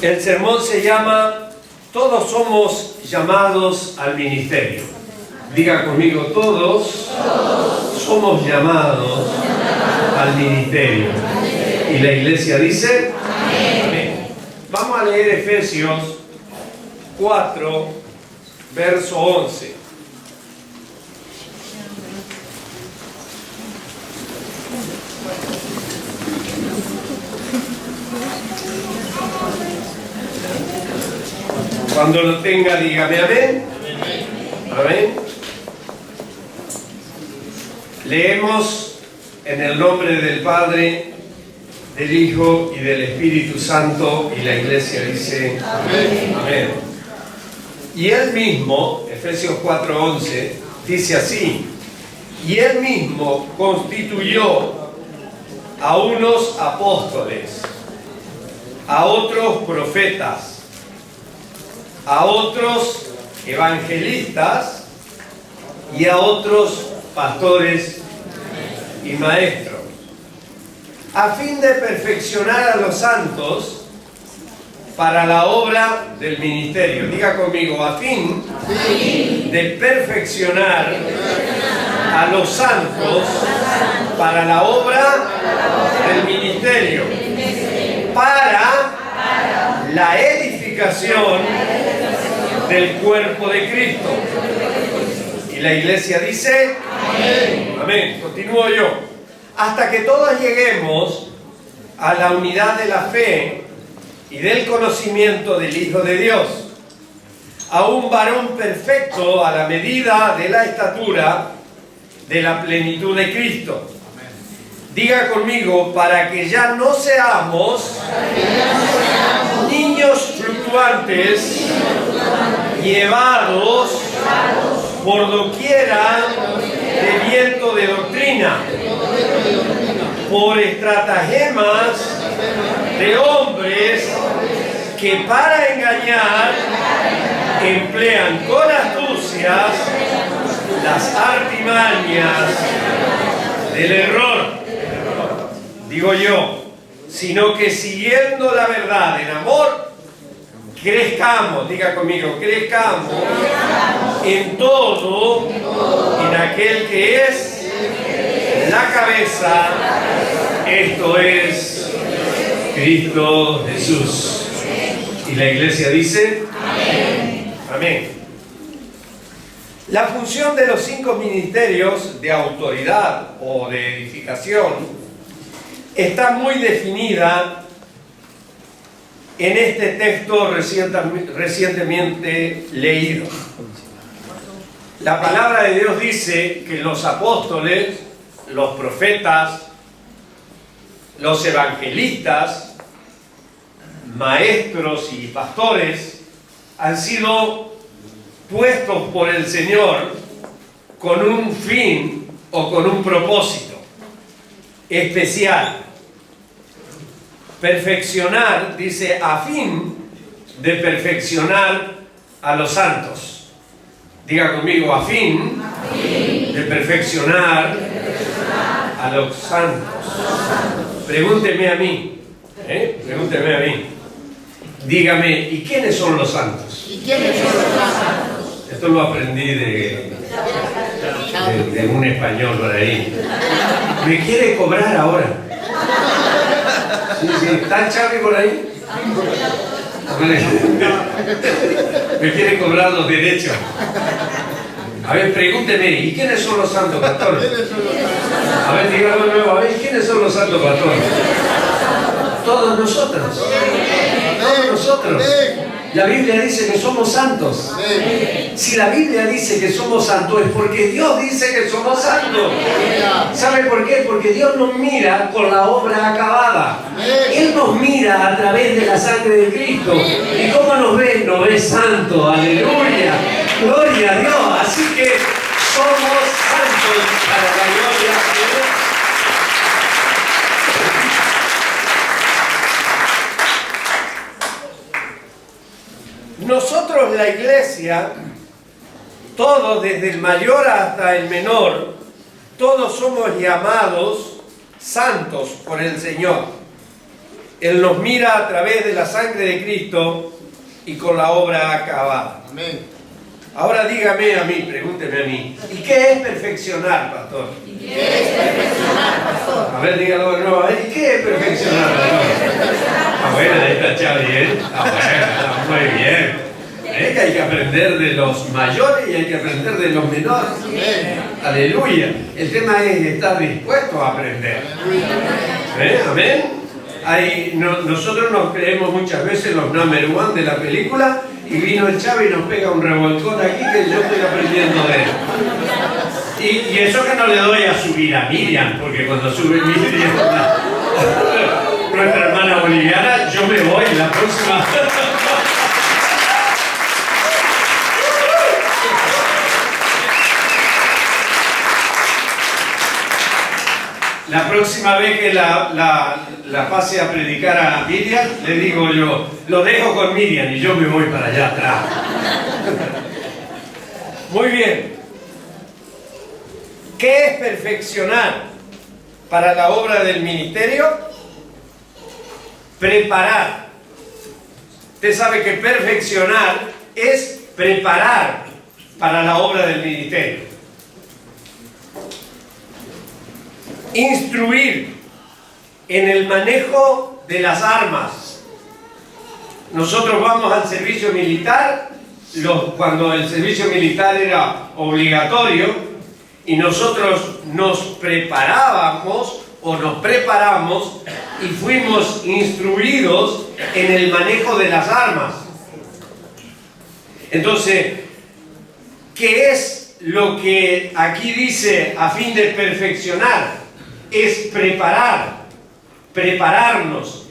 El sermón se llama Todos somos llamados al ministerio. Diga conmigo, todos somos llamados al ministerio. Y la iglesia dice, amén. Vamos a leer Efesios 4, verso 11. Cuando lo tenga, dígame amén. Amén. Leemos en el nombre del Padre, del Hijo y del Espíritu Santo, y la iglesia dice amén. Amén. Y él mismo, Efesios 4:11, dice así: y él mismo constituyó a unos apóstoles, a otros profetas, a otros evangelistas y a otros pastores y maestros, a fin de perfeccionar a los santos para la obra del ministerio. Diga conmigo, a fin de perfeccionar a los santos para la obra del ministerio, para la edificación del cuerpo de Cristo. Y la iglesia dice amén. Amén. Continúo yo. Hasta que todos lleguemos a la unidad de la fe y del conocimiento del Hijo de Dios, a un varón perfecto a la medida de la estatura de la plenitud de Cristo. Diga conmigo, para que ya no seamos niños fluctuantes, llevados por doquiera de viento de doctrina, por estratagemas de hombres que para engañar emplean con astucias las artimañas del error. Digo yo, sino que siguiendo la verdad en amor, crezcamos, diga conmigo, crezcamos en todo, en aquel que es la cabeza, esto es Cristo Jesús. Y la iglesia dice amén. Amén. La función de los 5 ministerios de autoridad o de edificación está muy definida en este texto recientemente leído. La palabra de Dios dice que los apóstoles, los profetas, los evangelistas, maestros y pastores han sido puestos por el Señor con un fin o con un propósito especial. Perfeccionar, dice, a fin de perfeccionar a los santos. Diga conmigo, a fin de perfeccionar a los santos. Pregúnteme a mí. Pregúnteme a mí. Dígame, ¿y quiénes son los santos? ¿Y quiénes son los santos? Esto lo aprendí de un español por ahí. ¿Me quiere cobrar ahora? Sí, ¿está Charlie por ahí? Me quiere cobrar los derechos. A ver, pregúnteme, ¿y quiénes son los santos pastores? A ver, dígalo de nuevo, a ver, ¿quiénes son los santos pastores? Todos nosotros. Todos nosotros. La Biblia dice que somos santos. Si la Biblia dice que somos santos es porque Dios dice que somos santos. ¿Sabe por qué? Porque Dios nos mira con la obra acabada. Él nos mira a través de la sangre de Cristo. ¿Y cómo nos ve? Nos ve santo. Aleluya. Gloria a Dios. Así que somos santos para la gloria de Dios. Nosotros, la iglesia, todos, desde el mayor hasta el menor, todos somos llamados santos por el Señor. Él nos mira a través de la sangre de Cristo y con la obra acabada. Amén. Ahora dígame a mí, pregúnteme a mí, ¿y qué es perfeccionar, pastor? ¿Y qué es perfeccionar, pastor? A ver, dígalo de nuevo, ¿y qué es perfeccionar? Ah, bueno, ahí está Charlie, ¿eh? Ah, bueno, está muy bien. Es que hay que aprender de los mayores y hay que aprender de los menores. Amén. Aleluya. El tema es estar dispuesto a aprender. Amén. Nosotros nos creemos muchas veces los number one de la película y vino el chavo y nos pega un revolcón aquí que yo estoy aprendiendo de él. Y eso que no le doy a subir a Miriam, porque cuando sube Miriam, nuestra hermana boliviana, yo me voy la próxima. La próxima vez que la pase a predicar a Miriam, le digo yo, lo dejo con Miriam y yo me voy para allá atrás. Muy bien. ¿Qué es perfeccionar para la obra del ministerio? Preparar. Usted sabe que perfeccionar es preparar para la obra del ministerio. Instruir en el manejo de las armas. Nosotros vamos al servicio militar, cuando el servicio militar era obligatorio, y nosotros nos preparábamos o nos preparamos y fuimos instruidos en el manejo de las armas. Entonces, ¿qué es lo que aquí dice a fin de perfeccionar? Es prepararnos,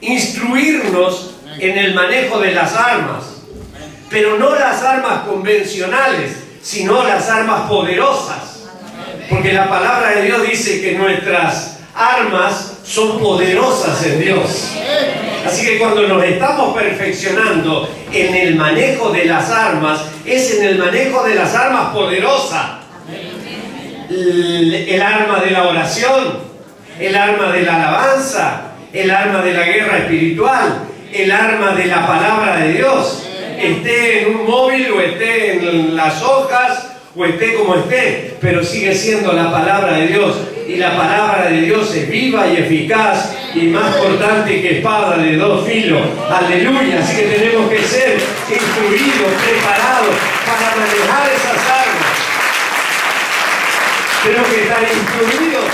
instruirnos en el manejo de las armas, pero no las armas convencionales, sino las armas poderosas, porque la palabra de Dios dice que nuestras armas son poderosas en Dios. Así que cuando nos estamos perfeccionando en el manejo de las armas, es en el manejo de las armas poderosas. El arma de la oración, el arma de la alabanza, el arma de la guerra espiritual, el arma de la palabra de Dios, esté en un móvil o esté en las hojas o esté como esté, pero sigue siendo la palabra de Dios, y la palabra de Dios es viva y eficaz y más cortante que espada de dos filos. Aleluya. Así que tenemos que ser instruidos, preparados para manejar esas armas. Tenemos que estar instruidos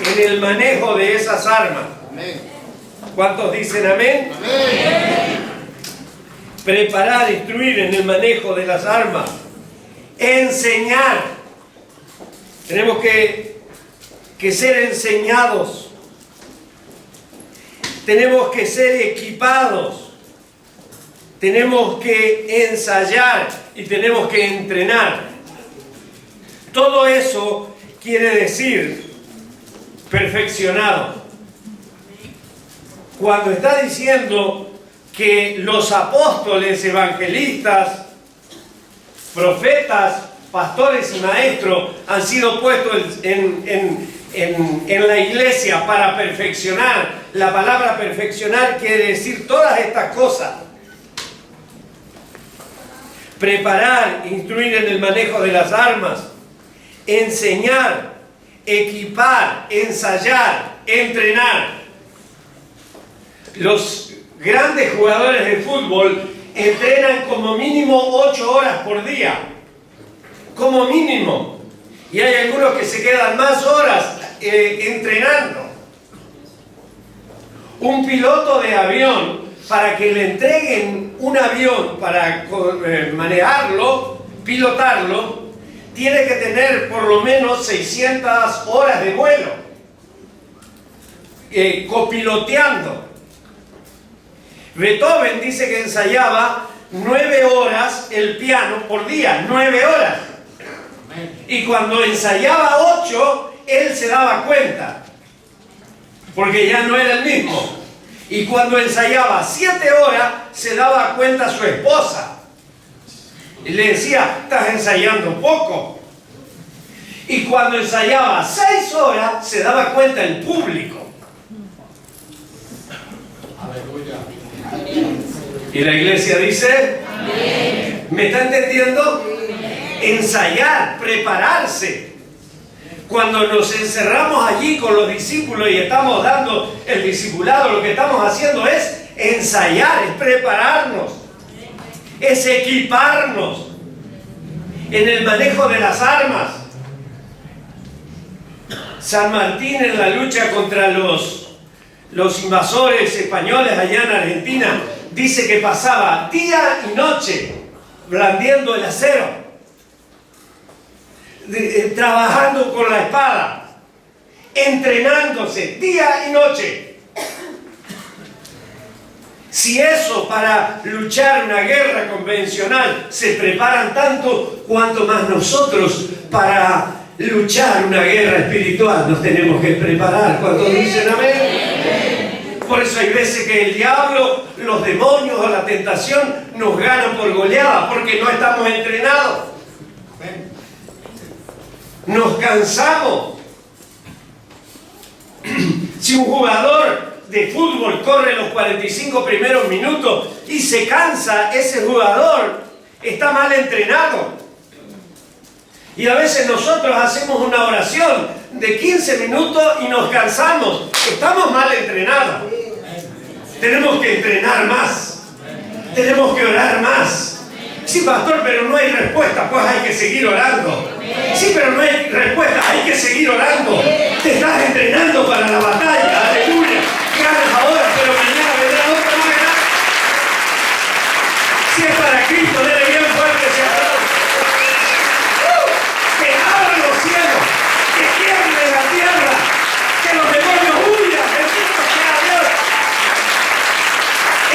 en el manejo de esas armas. Amén. ¿Cuántos dicen amén? Amén. Preparar, instruir en el manejo de las armas. Enseñar. Tenemos que ser enseñados. Tenemos que ser equipados. Tenemos que ensayar y tenemos que entrenar. Todo eso quiere decir perfeccionado. Cuando está diciendo que los apóstoles, evangelistas, profetas, pastores y maestros han sido puestos en la iglesia para perfeccionar, la palabra perfeccionar quiere decir todas estas cosas. Preparar, instruir en el manejo de las armas, enseñar, equipar, ensayar, entrenar. Los grandes jugadores de fútbol entrenan como mínimo 8 horas por día. Como mínimo. Y hay algunos que se quedan más horas entrenando. Un piloto de avión, para que le entreguen un avión para manejarlo, pilotarlo, tiene que tener por lo menos 600 horas de vuelo, copiloteando. Beethoven dice que ensayaba 9 horas el piano por día, 9 horas. Y cuando ensayaba 8, él se daba cuenta, porque ya no era el mismo. Y cuando ensayaba 7 horas, se daba cuenta su esposa. Y le decía, estás ensayando poco. Y cuando ensayaba 6 horas, se daba cuenta el público. Y la iglesia dice, amén. ¿Me está entendiendo? Ensayar, prepararse. Cuando nos encerramos allí con los discípulos y estamos dando el discipulado, lo que estamos haciendo es ensayar, es prepararnos, es equiparnos en el manejo de las armas. San Martín, en la lucha contra los invasores españoles allá en Argentina, dice que pasaba día y noche blandiendo el acero, trabajando con la espada, entrenándose día y noche. Si eso para luchar una guerra convencional se preparan tanto, cuanto más nosotros para luchar una guerra espiritual nos tenemos que preparar. ¿Cuántos dicen amén? Por eso hay veces que el diablo, los demonios o la tentación nos ganan por goleada, porque no estamos entrenados. Nos cansamos. Si un jugador de fútbol corre los 45 primeros minutos y se cansa, ese jugador está mal entrenado. Y a veces nosotros hacemos una oración de 15 minutos y nos cansamos. Estamos mal entrenados. Tenemos que entrenar más. Tenemos que orar más. Sí, pastor, pero no hay respuesta. Pues hay que seguir orando. Sí, pero no hay respuesta. Hay que seguir orando. Te estás entrenando para la batalla. Aleluya. Ganas ahora, pero mañana vendrá otra manera. Si es para Cristo, dele bien fuerte ese aplauso. Que abran los cielos, que tiemble la tierra, que los demonios huyan. Bendito sea Dios.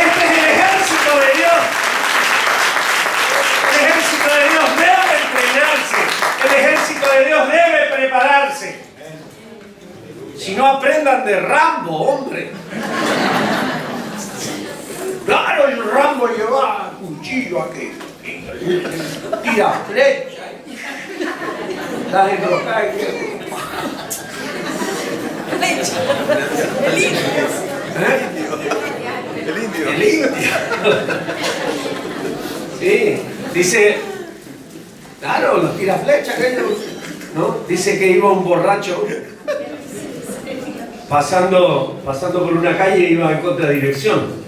Este es el ejército de Dios. El ejército de Dios debe entrenarse. El ejército de Dios debe prepararse. Si no, aprendan de Rambo, hombre. Claro, el Rambo lleva cuchillo aquí. Tira flecha. Dale, no cae. El indio. El indio. El indio. Sí, dice, claro, los tira flechas, ¿no? Dice que iba un borracho pasando por una calle y iba en contradirección.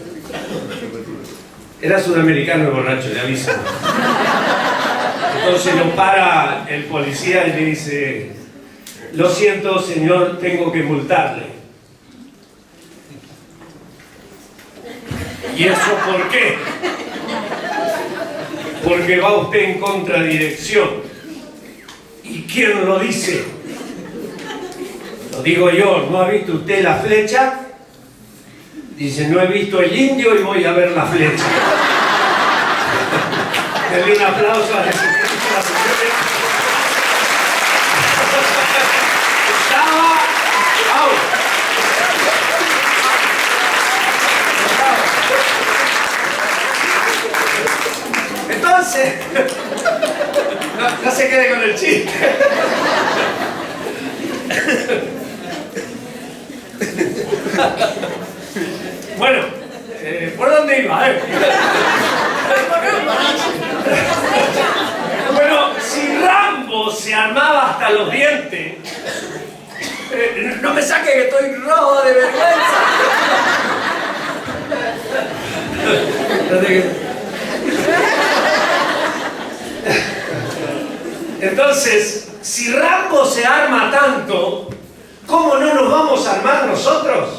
Era sudamericano el borracho, le aviso. Entonces lo para el policía y le dice, lo siento, señor, tengo que multarle. ¿Y eso por qué? Porque va usted en contradirección. ¿Y quién lo dice? Lo digo yo. ¿No ha visto usted la flecha? Dice, no he visto el indio y voy a ver la flecha. Denle un aplauso a Jesucristo, la señora. Estaba out. Entonces, no se quede con el chiste. Bueno, ¿por dónde iba? Bueno, si Rambo se armaba hasta los dientes, no me saque que estoy rojo de vergüenza. Entonces, si Rambo se arma tanto, ¿cómo no nos vamos a armar nosotros?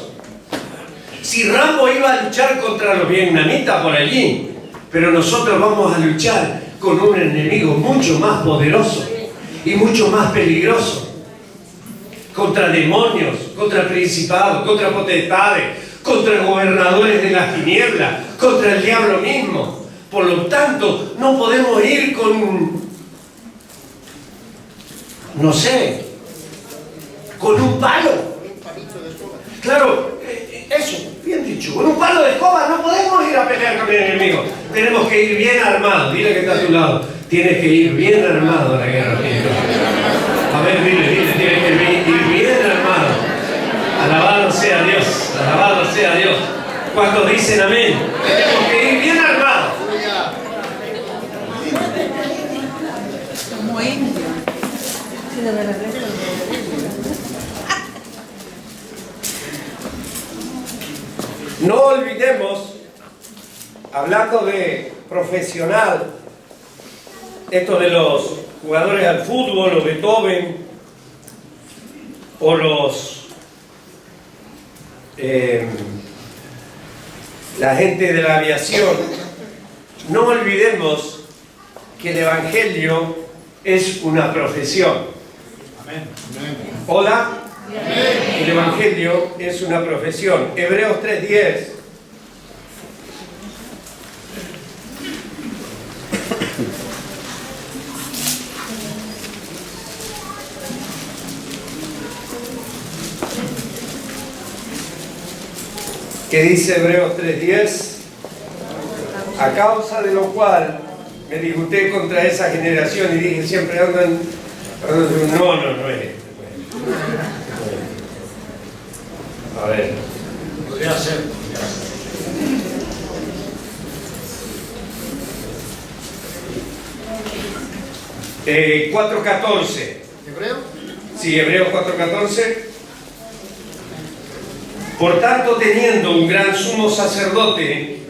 Si Rambo iba a luchar contra los vietnamitas por allí, pero nosotros vamos a luchar con un enemigo mucho más poderoso y mucho más peligroso. Contra demonios, contra principados, contra potestades, contra gobernadores de las tinieblas, contra el diablo mismo. Por lo tanto, no podemos ir con, no sé, con un palo. Claro, eso, bien dicho, con un palo de escoba no podemos ir a pelear con el enemigo. Tenemos que ir bien armados. Dile que está a tu lado. Tienes que ir bien armado a la guerra espiritual. A ver, dile, tienes que ir bien armado. Alabado sea Dios, alabado sea Dios. ¿Cuántos dicen amén? Tenemos que ir bien armados. Como indio. No olvidemos, hablando de profesional, esto de los jugadores al fútbol, o Beethoven, o la gente de la aviación, no olvidemos que el Evangelio es una profesión. Amén. Hola. El Evangelio es una profesión. Hebreos 3:10. ¿Qué dice Hebreos 3:10? A causa de lo cual me disputé contra esa generación y dije, siempre andan no es este. A ver. Podría ser. 4:14. ¿Hebreo? Sí, Hebreos 4:14. Por tanto, teniendo un gran sumo sacerdote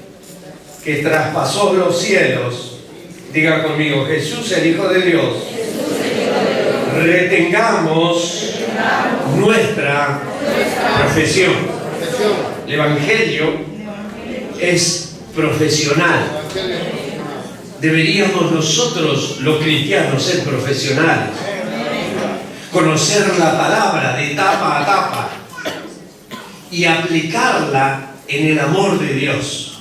que traspasó los cielos, diga conmigo, Jesús el Hijo de Dios, retengamos nuestra profesión. El Evangelio es profesional. Deberíamos nosotros, los cristianos, ser profesionales. Conocer la palabra de tapa a tapa y aplicarla en el amor de Dios.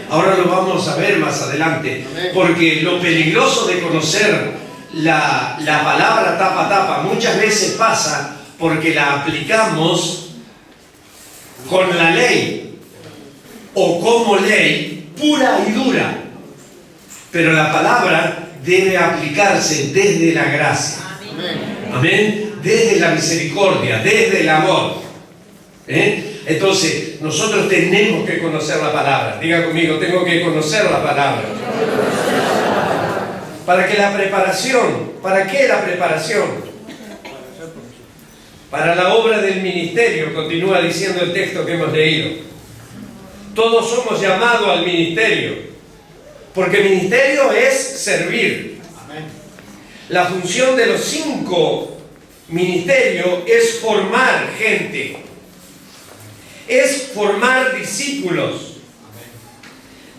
Ahora lo vamos a ver más adelante, porque lo peligroso de conocer la palabra tapa a tapa muchas veces pasa porque la aplicamos con la ley o como ley pura y dura, pero la palabra debe aplicarse desde la gracia. Amén. Desde la misericordia, desde el amor. Entonces, nosotros tenemos que conocer la palabra. Diga conmigo, tengo que conocer la palabra. Para que la preparación, ¿para qué la preparación? Para la obra del ministerio, continúa diciendo el texto que hemos leído. Todos somos llamados al ministerio, porque ministerio es servir. La función de los 5 ministerios es formar gente, es formar discípulos.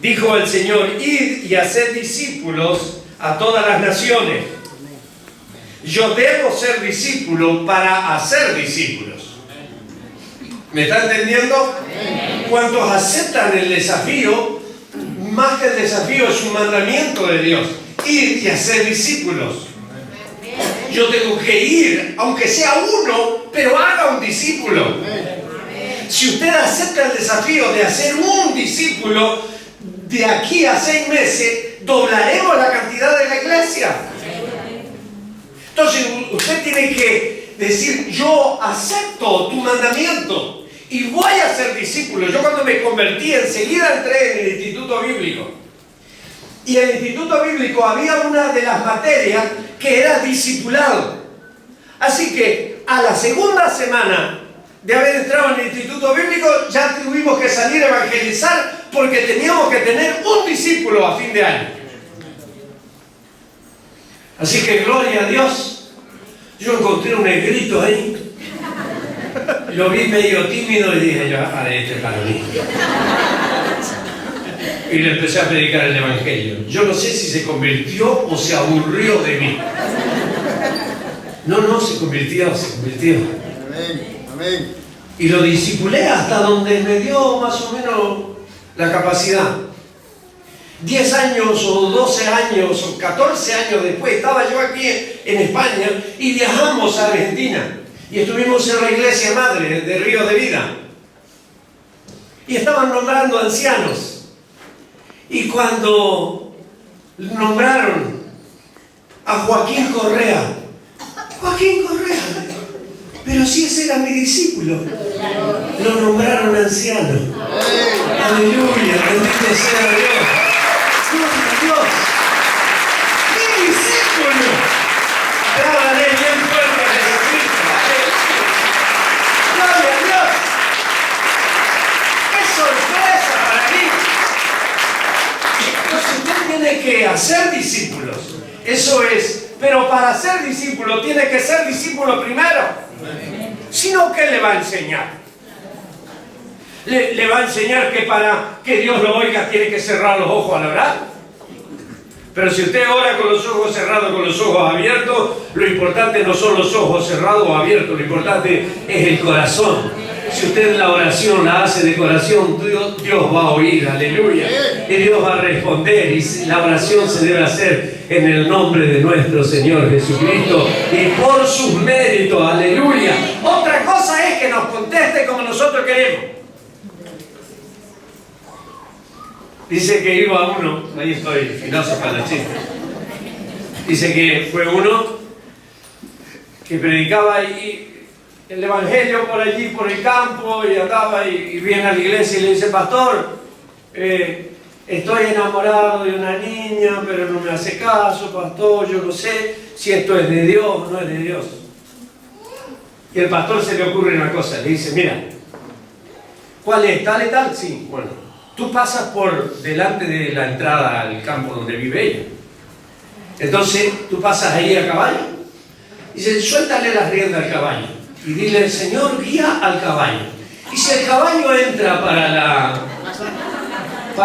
Dijo el Señor, id y hacer discípulos a todas las naciones. Yo debo ser discípulo para hacer discípulos. ¿Me está entendiendo? ¿Cuántos aceptan el desafío? Más que el desafío es un mandamiento de Dios. Ir y hacer discípulos. Yo tengo que ir, aunque sea uno, pero haga un discípulo. Si usted acepta el desafío de hacer un discípulo, de aquí a 6 meses doblaremos la cantidad de la iglesia. Entonces usted tiene que decir, yo acepto tu mandamiento y voy a ser discípulo. Yo cuando me convertí enseguida entré en el instituto bíblico. Y en el instituto bíblico había una de las materias que era discipulado. Así que a la segunda semana de haber entrado en el instituto bíblico ya tuvimos que salir a evangelizar porque teníamos que tener un discípulo a fin de año. Así que gloria a Dios. Yo encontré un negrito ahí, lo vi medio tímido y dije yo, este para mí. Y le empecé a predicar el Evangelio. Yo no sé si se convirtió o se aburrió de mí. No, se convirtió. Amén. Y lo discipulé hasta donde me dio más o menos la capacidad. 10 años o 12 años o 14 años después estaba yo aquí en España y viajamos a Argentina y estuvimos en la iglesia madre de Río de Vida y estaban nombrando ancianos y cuando nombraron a Joaquín Correa, pero si ese era mi discípulo, lo nombraron anciano. Aleluya, bendito sea Dios. Dios, mi discípulo. hacer discípulos. Eso es. Pero para ser discípulo tiene que ser discípulo primero. Si no, ¿qué le va a enseñar? ¿Le va a enseñar que para que Dios lo oiga tiene que cerrar los ojos al orar? Pero si usted ora con los ojos cerrados, con los ojos abiertos, lo importante no son los ojos cerrados o abiertos, lo importante es el corazón. Si usted la oración la hace de corazón, Dios va a oír, aleluya. Y Dios va a responder, y la oración se debe hacer en el nombre de nuestro Señor Jesucristo y por sus méritos, aleluya. Otra cosa es que nos conteste como nosotros queremos. Dice que iba uno, ahí estoy, filoso para los chistes. Dice que fue uno que predicaba y el evangelio por allí, por el campo, y andaba y viene a la iglesia y le dice: pastor, estoy enamorado de una niña, pero no me hace caso, pastor, yo no sé si esto es de Dios o no es de Dios. Y el pastor se le ocurre una cosa, le dice: mira, ¿cuál es? ¿Tal y tal? Sí, bueno, tú pasas por delante de la entrada al campo donde vive ella. Entonces, tú pasas ahí a caballo. Y dice: suéltale las riendas al caballo. Y dile: Señor, guía al caballo. Y si el caballo entra para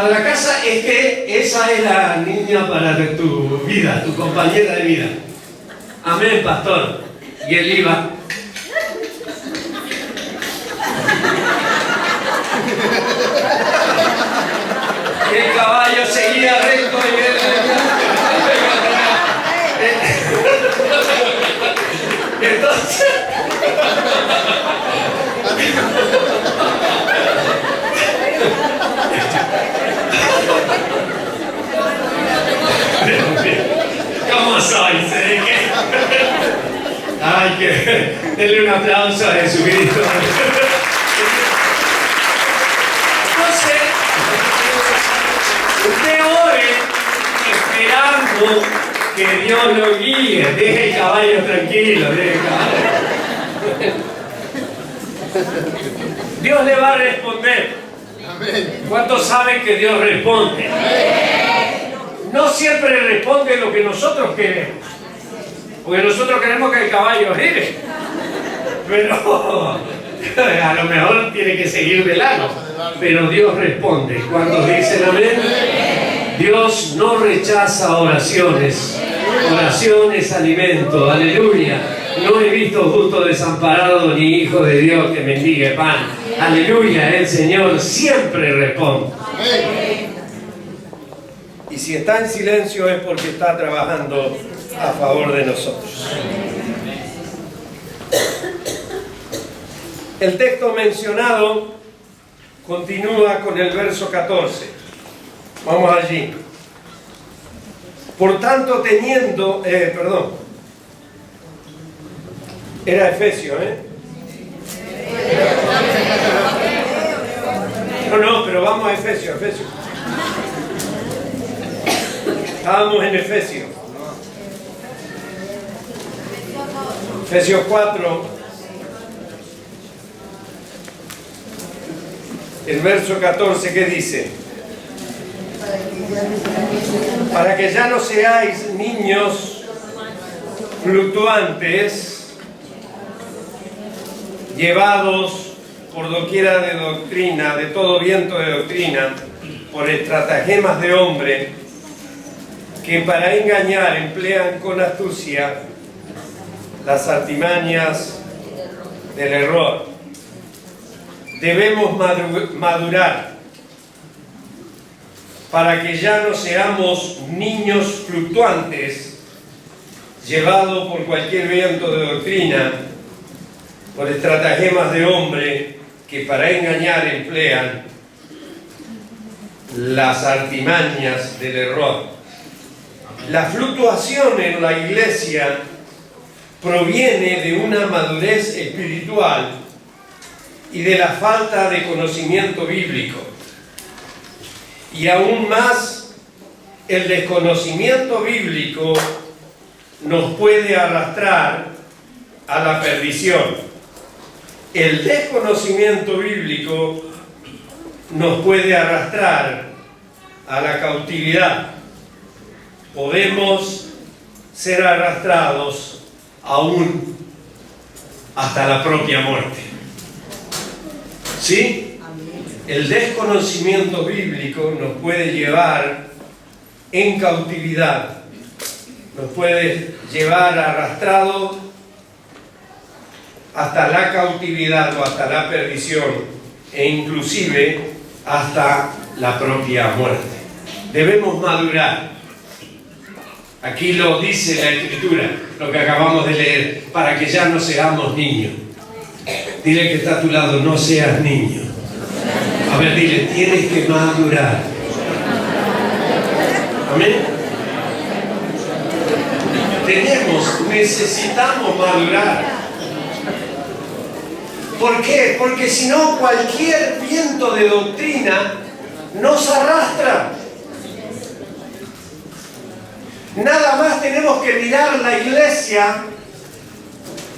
la casa, es que esa es la niña para tu vida, tu compañera de vida. Amén, pastor. Y él iba. Y el caballo seguía recto y él... Entonces... ¿Cómo sois? Ay, que denle un aplauso a Jesucristo. Entonces, usted ore esperando que Dios lo guíe. Deje el caballo tranquilo, deje el caballo. Dios le va a responder. ¿Cuántos saben que Dios responde? No siempre responde lo que nosotros queremos, porque nosotros queremos que el caballo gire, pero a lo mejor tiene que seguir de largo. Pero Dios responde. ¿Cuántos dicen amén? Dios no rechaza oraciones. Oración es alimento, aleluya. No he visto justo desamparado ni hijo de Dios que mendigue pan. Aleluya, el Señor siempre responde. Y si está en silencio es porque está trabajando a favor de nosotros. El texto mencionado continúa con el verso 14. Vamos allí. Por tanto, teniendo... Era Efesio, No, pero vamos a Efesio. Estábamos en Efesio. Efesios 4, el verso 14, ¿qué dice? Para que ya no seáis niños fluctuantes, llevados por doquiera de doctrina, de todo viento de doctrina, por estratagemas de hombre, que para engañar emplean con astucia las artimañas del error. Debemos madurar para que ya no seamos niños fluctuantes, llevados por cualquier viento de doctrina, por estratagemas de hombre que para engañar emplean las artimañas del error. La fluctuación en la iglesia proviene de una madurez espiritual y de la falta de conocimiento bíblico. Y aún más, el desconocimiento bíblico nos puede arrastrar a la perdición. El desconocimiento bíblico nos puede arrastrar a la cautividad. podemos ser arrastrados aún hasta la propia muerte. ¿Sí? El desconocimiento bíblico nos puede llevar en cautividad, nos puede llevar arrastrado hasta la cautividad o hasta la perdición e inclusive hasta la propia muerte. Debemos madurar. Aquí lo dice la Escritura, lo que acabamos de leer, para que ya no seamos niños. Dile que está a tu lado, no seas niño. A ver, dile, tienes que madurar. Amén. Necesitamos madurar. ¿Por qué? Porque si no, cualquier viento de doctrina nos arrastra. Nada más tenemos que mirar la iglesia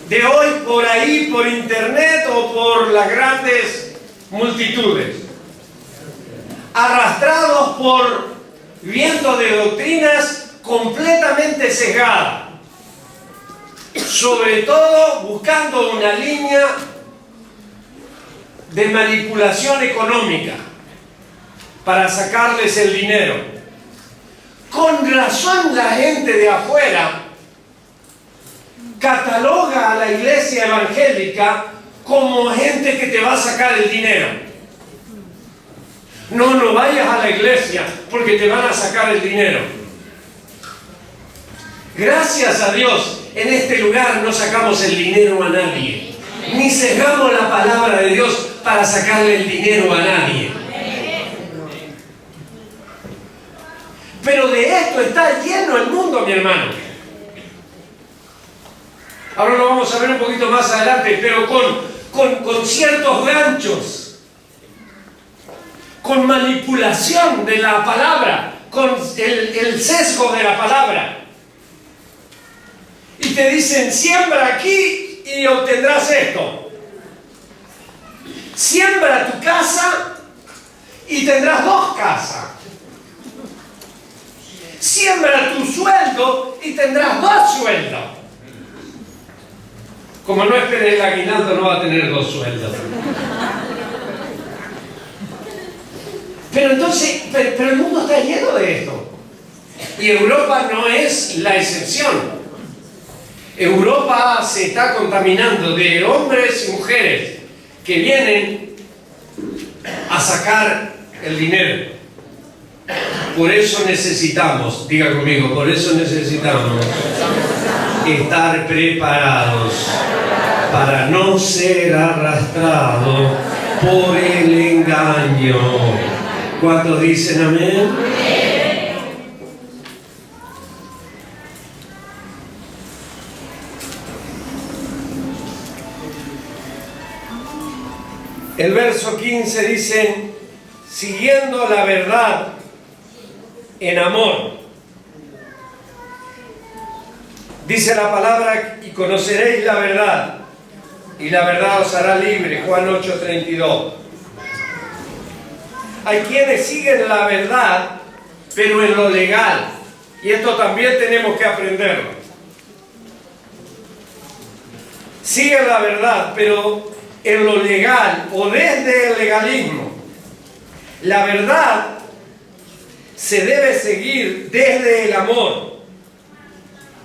de hoy por ahí, por internet o por las grandes multitudes, arrastrados por viento de doctrinas completamente sesgadas, sobre todo buscando una línea de manipulación económica para sacarles el dinero. Con razón la gente de afuera cataloga a la iglesia evangélica como gente que te va a sacar el dinero. No vayas a la iglesia porque te van a sacar el dinero. Gracias a Dios, en este lugar no sacamos el dinero a nadie, ni sesgamos la palabra de Dios para sacarle el dinero a nadie. Pero de esto está lleno el mundo, mi hermano. Ahora lo vamos a ver un poquito más adelante, pero con ciertos ganchos, con manipulación de la palabra, con el sesgo de la palabra. Y te dicen, siembra aquí y obtendrás esto. Siembra tu casa y tendrás 2 casas. Siembra tu sueldo y tendrás 2 sueldos. Como no esperes el aguinaldo, no va a tener 2 sueldos. Pero entonces, pero el mundo está lleno de esto. Y Europa no es la excepción. Europa se está contaminando de hombres y mujeres que vienen a sacar el dinero. Por eso necesitamos, diga conmigo, por eso necesitamos estar preparados para no ser arrastrados por el engaño. ¿Cuántos dicen amén? El verso 15 dice, siguiendo la verdad en amor. Dice la palabra, y conoceréis la verdad, y la verdad os hará libre. Juan 8:32. Hay quienes siguen la verdad, pero en lo legal. Y esto también tenemos que aprenderlo. Siguen la verdad, pero en lo legal o desde el legalismo. La verdad se debe seguir desde el amor.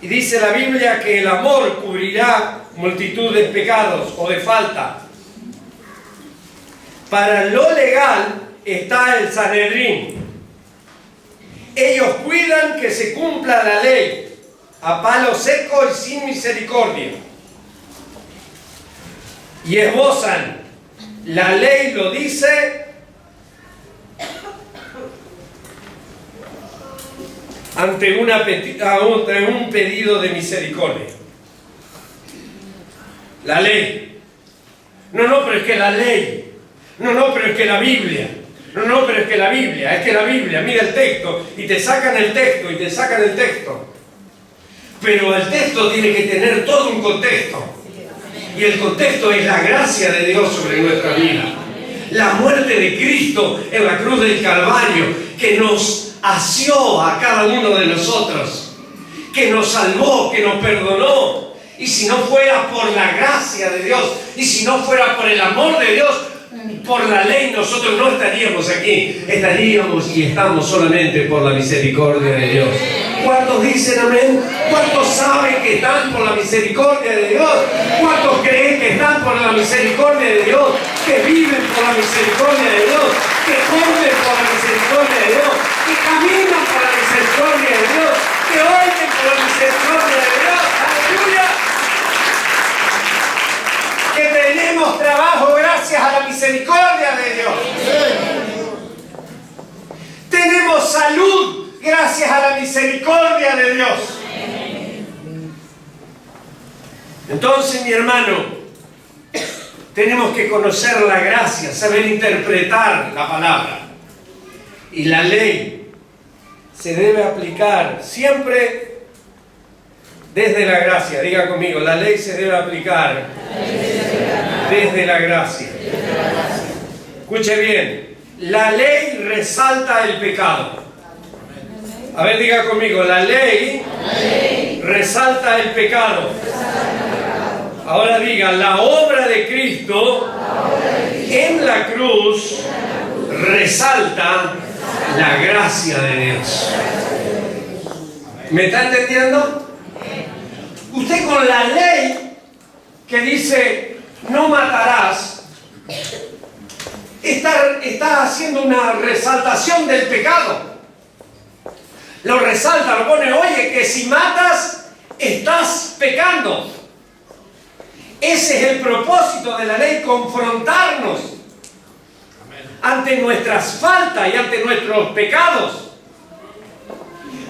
Y dice la Biblia que el amor cubrirá multitud de pecados o de falta. Para lo legal está el Sanedrín. Ellos cuidan que se cumpla la ley a palo seco y sin misericordia. Y esbozan, la ley lo dice, ante un pedido de misericordia. La ley. No, pero es que la ley. No, pero es que la Biblia. No, pero es que la Biblia. Es que la Biblia, mira el texto. Y te sacan el texto, y te sacan el texto. Pero el texto tiene que tener todo un contexto. Y el contexto es la gracia de Dios sobre nuestra vida. La muerte de Cristo en la cruz del Calvario, que nos asió a cada uno de nosotros, que nos salvó, que nos perdonó. Y si no fuera por la gracia de Dios, y si no fuera por el amor de Dios, por la ley, nosotros no estaríamos aquí. Estaríamos y estamos solamente por la misericordia de Dios. ¿Cuántos dicen amén? ¿Cuántos saben que están por la misericordia de Dios? ¿Cuántos creen que están por la misericordia de Dios? Que viven por la misericordia de Dios, que comen por la misericordia de Dios, que caminan por la misericordia de Dios, que oyen por la misericordia de Dios. ¡Aleluya! Que tenemos trabajo gracias a la misericordia de Dios. Tenemos salud gracias a la misericordia de Dios. Entonces, mi hermano, tenemos que conocer la gracia, saber interpretar la palabra. Y la ley se debe aplicar siempre desde la gracia. Diga conmigo, la ley se debe aplicar desde la gracia. Escuche bien, la ley resalta el pecado. A ver, diga conmigo, la ley resalta el pecado. Ahora diga, la obra de Cristo en la cruz resalta la gracia de Dios. ¿Me está entendiendo? Usted con la ley que dice no matarás, está haciendo una resaltación del pecado. Lo resalta, lo pone, oye, que si matas, estás pecando. Ese es el propósito de la ley, confrontarnos ante nuestras faltas y ante nuestros pecados.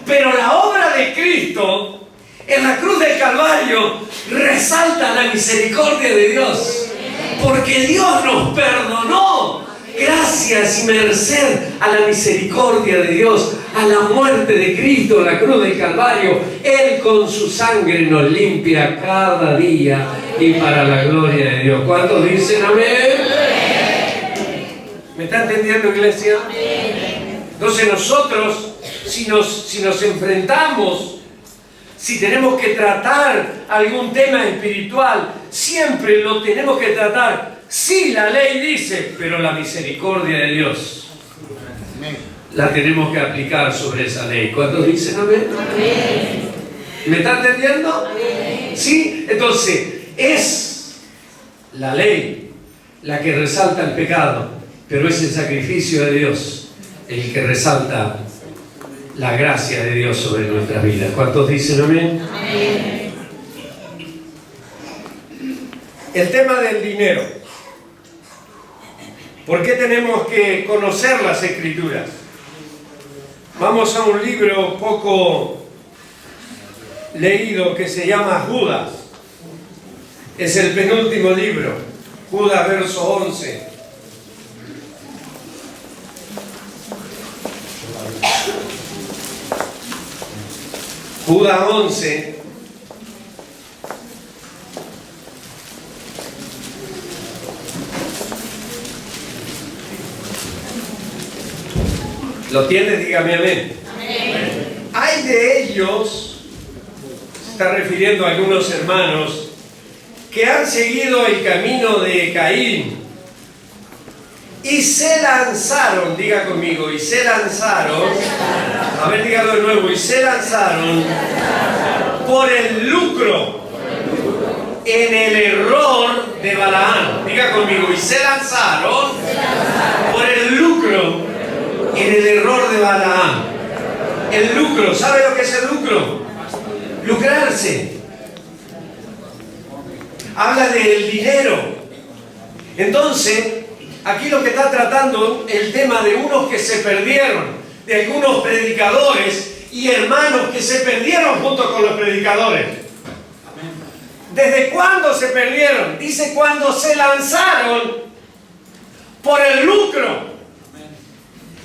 Pero la obra de Cristo en la cruz del Calvario resalta la misericordia de Dios, porque Dios nos perdonó gracias y merced a la misericordia de Dios, a la muerte de Cristo en la cruz del Calvario. Él con su sangre nos limpia cada día y para la gloria de Dios. ¿Cuántos dicen amén? ¿Me está entendiendo, iglesia? Entonces nosotros, si nos enfrentamos, si tenemos que tratar algún tema espiritual, siempre lo tenemos que tratar. Sí, la ley dice, pero la misericordia de Dios la tenemos que aplicar sobre esa ley. ¿Cuántos dicen amén? ¿Me está entendiendo? Sí, entonces es la ley la que resalta el pecado, pero es el sacrificio de Dios el que resalta la gracia de Dios sobre nuestras vidas. ¿Cuántos dicen amén? El tema del dinero. ¿Por qué tenemos que conocer las Escrituras? Vamos a un libro poco leído que se llama Judas. Es el penúltimo libro. Judas, verso 11. Judas 11. ¿Lo tienes? Dígame amén. Amén. Hay de ellos, se está refiriendo a algunos hermanos, que han seguido el camino de Caín y se lanzaron, diga conmigo, y se lanzaron, a ver, dígalo de nuevo, y se lanzaron por el lucro en el error de Balaam. Diga conmigo, y se lanzaron por el lucro en el error de Balaam. El lucro, ¿sabe lo que es el lucro? Lucrarse. Habla del dinero. Entonces, aquí lo que está tratando el tema de unos que se perdieron, de algunos predicadores y hermanos que se perdieron junto con los predicadores. ¿Desde cuándo se perdieron? Dice cuando se lanzaron por el lucro.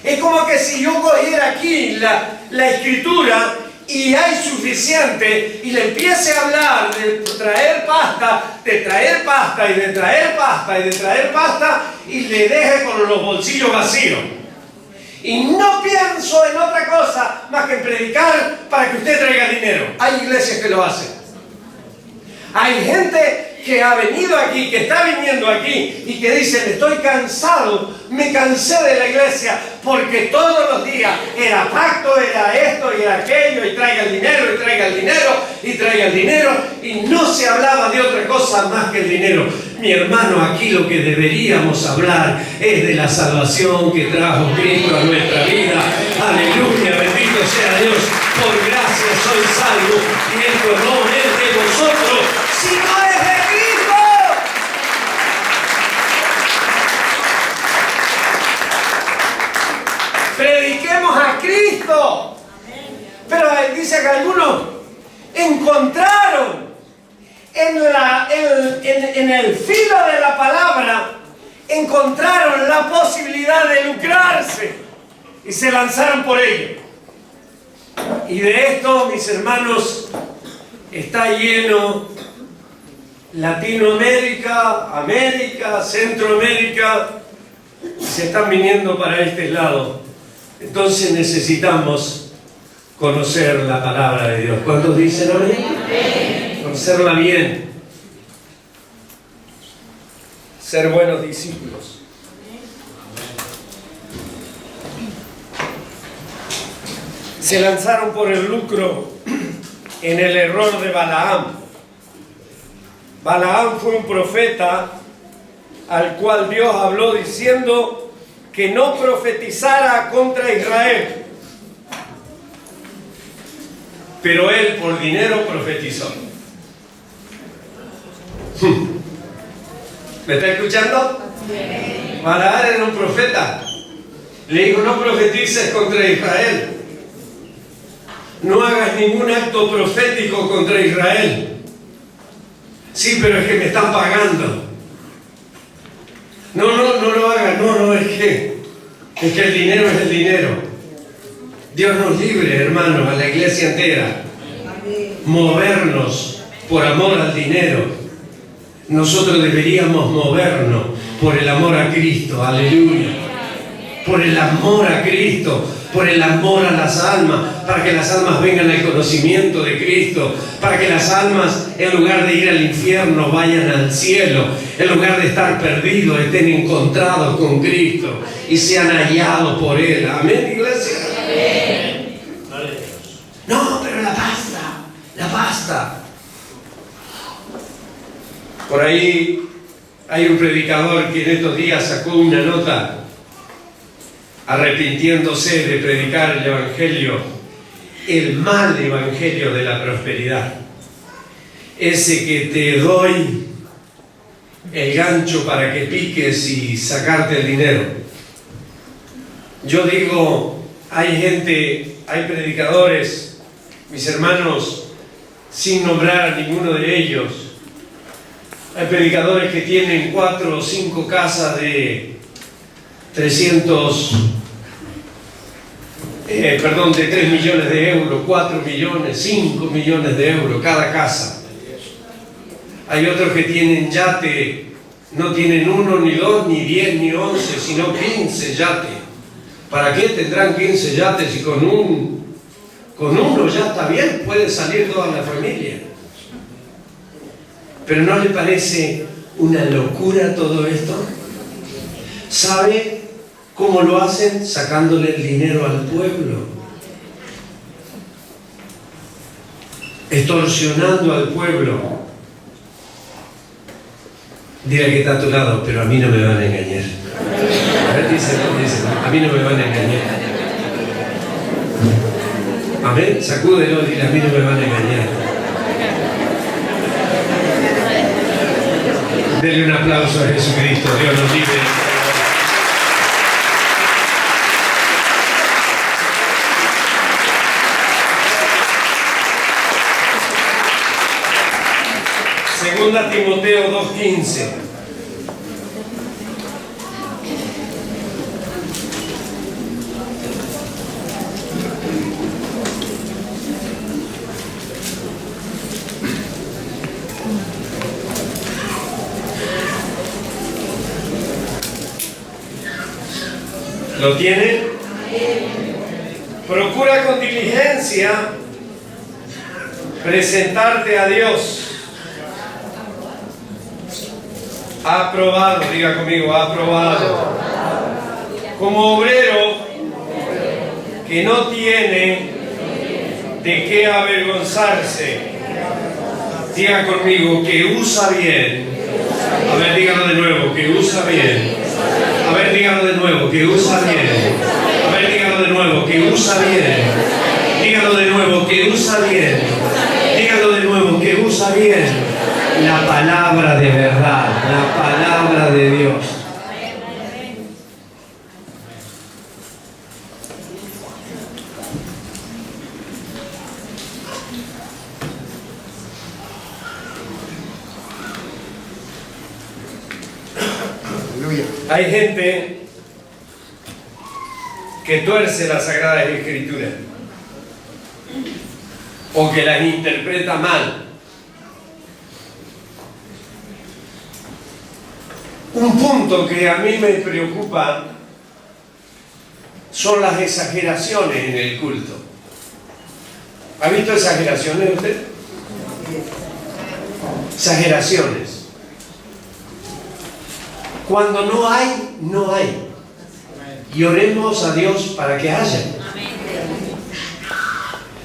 Es como que si yo cogiera aquí la escritura y hay suficiente y le empiece a hablar de traer pasta, de traer pasta y de traer pasta y de traer pasta y le deje con los bolsillos vacíos. Y no pienso en otra cosa más que en predicar para que usted traiga dinero. Hay iglesias que lo hacen. Hay gente que ha venido aquí, que está viniendo aquí y que dicen: estoy cansado, me cansé de la iglesia porque todos los días era pacto, era esto y era aquello, y traiga el dinero, y traiga el dinero, y traiga el dinero, y no se hablaba de otra cosa más que el dinero. Mi hermano, aquí lo que deberíamos hablar es de la salvación que trajo Cristo a nuestra vida. Aleluya, bendito sea Dios. Por gracia soy salvo, y esto no es de vosotros, sino es de Cristo. Prediquemos a Cristo. Pero dice que algunos encontraron en el filo de la palabra, encontraron la posibilidad de lucrarse y se lanzaron por ello. Y de esto, mis hermanos, está lleno Latinoamérica, América, Centroamérica. Se están viniendo para este lado. Entonces necesitamos conocer la palabra de Dios. ¿Cuántos dicen amén? Conocerla bien. Ser buenos discípulos. Se lanzaron por el lucro en el error de Balaam. Balaam fue un profeta al cual Dios habló diciendo que no profetizara contra Israel. Pero él por dinero profetizó. ¿Me está escuchando? Balaam era un profeta. Le dijo: no profetices contra Israel. No hagas ningún acto profético contra Israel. Sí, pero es que me están pagando. No lo hagas. No, es que el dinero es el dinero. Dios nos libre, hermanos, a la iglesia entera. Movernos por amor al dinero. Nosotros deberíamos movernos por el amor a Cristo. Aleluya. Por el amor a Cristo, por el amor a las almas, para que las almas vengan al conocimiento de Cristo, para que las almas, en lugar de ir al infierno, vayan al cielo, en lugar de estar perdidos, estén encontrados con Cristo y sean hallados por Él. Amén, iglesia. Amén. No, pero la pasta. Por ahí hay un predicador que en estos días sacó una nota arrepintiéndose de predicar el evangelio, el mal evangelio de la prosperidad, ese que te doy el gancho para que piques y sacarte el dinero. Yo digo, hay predicadores, mis hermanos, sin nombrar a ninguno de ellos, hay predicadores que tienen 4 o 5 casas de 3 millones de euros, 4 millones, 5 millones de euros cada casa. Hay otros que tienen yate, no tienen 1, ni 2, ni 10, ni 11, sino 15 yates. ¿Para qué tendrán 15 yates si con uno ya está bien? Puede salir toda la familia. ¿Pero no le parece una locura todo esto? ¿Sabe cómo lo hacen? Sacándole el dinero al pueblo, extorsionando al pueblo. Dile que está a tu lado: pero a mí no me van a engañar. A ver, dice, a mí no me van a engañar. Amén, sacúdelo, dile: a mí no me van a engañar. Denle un aplauso a Jesucristo. Dios nos libre. Segunda Timoteo 2:15. ¿Lo tiene? Procura con diligencia presentarte a Dios aprobado, diga conmigo, aprobado, como obrero que no tiene de qué avergonzarse. Diga conmigo, que usa bien. A ver, dígalo de nuevo, que usa bien. A ver, dígalo de nuevo, que usa bien. A ver, dígalo de nuevo, que usa bien. Dígalo de nuevo, que usa bien. Dígalo de nuevo, que usa bien la palabra de verdad, la palabra de Dios. Hay gente que tuerce las Sagradas Escrituras o que las interpreta mal. Un punto que a mí me preocupa son las exageraciones en el culto. ¿Ha visto exageraciones usted? Exageraciones. Cuando no hay, no hay. Y oremos a Dios para que haya.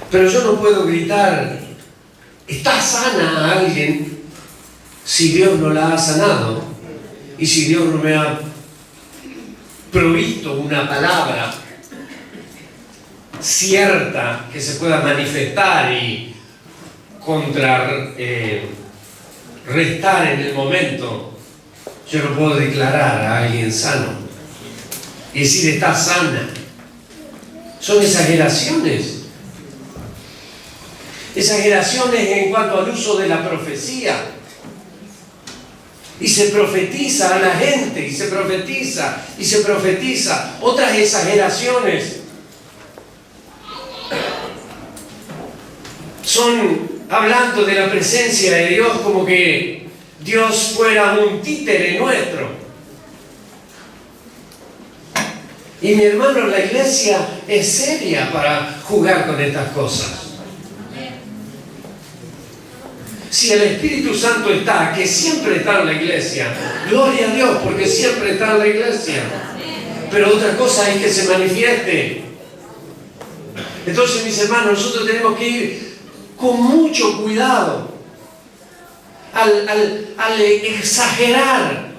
Pero yo no puedo gritar, ¿está sana a alguien? Si Dios no la ha sanado. Y si Dios no me ha provisto una palabra cierta que se pueda manifestar y restar en el momento, yo no puedo declarar a alguien sano y decir está sana. Son exageraciones. Exageraciones en cuanto al uso de la profecía. Y se profetiza a la gente, y se profetiza, y se profetiza. Otras exageraciones son hablando de la presencia de Dios como que Dios fuera un títere nuestro. Y mi hermano, la iglesia es seria para jugar con estas cosas. Si el Espíritu Santo está, que siempre está en la iglesia, gloria a Dios, porque siempre está en la iglesia. Pero otra cosa es que se manifieste. Entonces, mis hermanos, nosotros tenemos que ir con mucho cuidado al exagerar.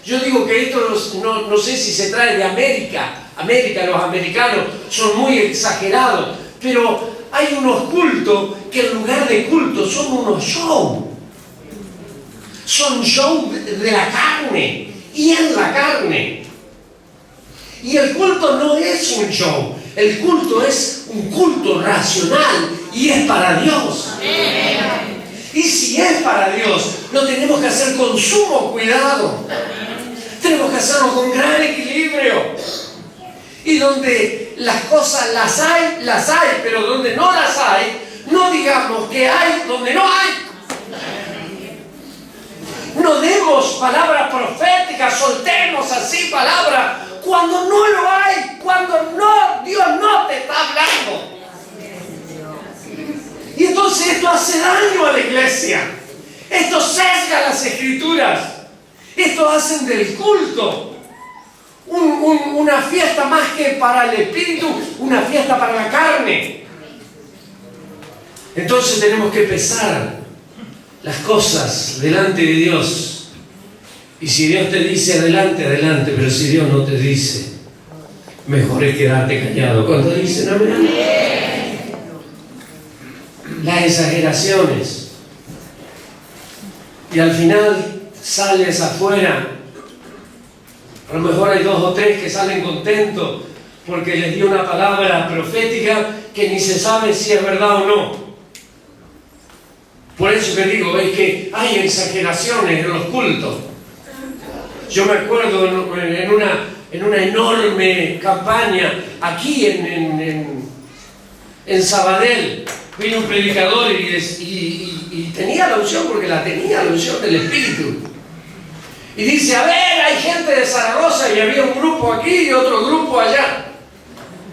Yo digo que esto no sé si se trae de América. Los americanos son muy exagerados, pero hay unos cultos que en lugar de culto son unos shows. Son shows de la carne y en la carne. Y el culto no es un show. El culto es un culto racional y es para Dios. Y si es para Dios, lo tenemos que hacer con sumo cuidado. Tenemos que hacerlo con gran equilibrio. Y donde las cosas las hay, pero donde no las hay, no digamos que hay donde no hay. No demos palabras proféticas, soltemos así palabras cuando no lo hay, cuando no, Dios no te está hablando. Y entonces esto hace daño a la iglesia. Esto sesga las escrituras. Esto hacen del culto una fiesta más que para el espíritu, una fiesta para la carne. Entonces tenemos que pesar las cosas delante de Dios. Y si Dios te dice adelante, adelante. Pero si Dios no te dice, mejor es quedarte callado. Cuando dicen amén. Las exageraciones. Y al final sales afuera. A lo mejor hay 2 o 3 que salen contentos porque les dio una palabra profética que ni se sabe si es verdad o no. Por eso que digo, es que hay exageraciones en los cultos. Yo me acuerdo en una enorme campaña aquí en Sabadell, vino un predicador y tenía la unción, porque la tenía la unción del Espíritu. Y dice, a ver, hay gente de Zaragoza y había un grupo aquí y otro grupo allá.